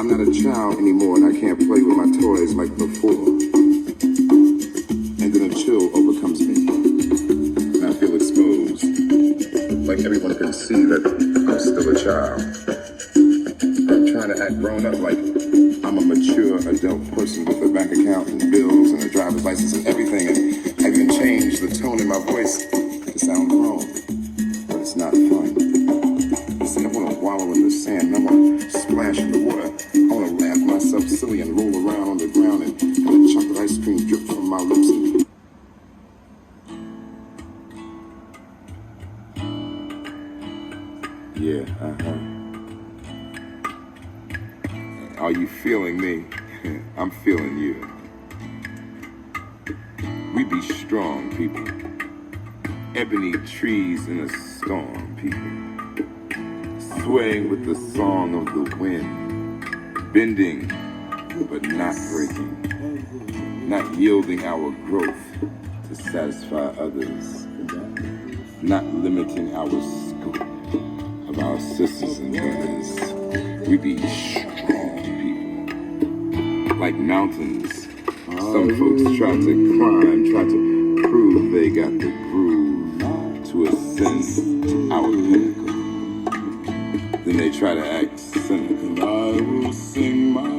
I'm not a child anymore and I can't play with my toys like before. And then a chill overcomes me. And I feel exposed. Like everyone can see that I'm still a child. I'm trying to act grown up like I'm a mature adult person with a bank account and bills and a driver's license and everything. And I even changed the tone in my voice to sound grown. But it's not fun. You see, I want to wallow in the sand. I want to splash in the water. I want to laugh myself silly and roll around on the ground and let chocolate ice cream drip from my lips. Yeah, Are you feeling me? I'm feeling you. We be strong, people. Ebony trees in a storm, people. Swaying with the song of the wind. Bending, but not breaking. Not yielding our growth to satisfy others. Not limiting our scope of our sisters and brothers. We be strong people. Like mountains, some folks try to climb, try to prove they got the groove to ascend to our pinnacle. Then they try to act cynical. I will sing my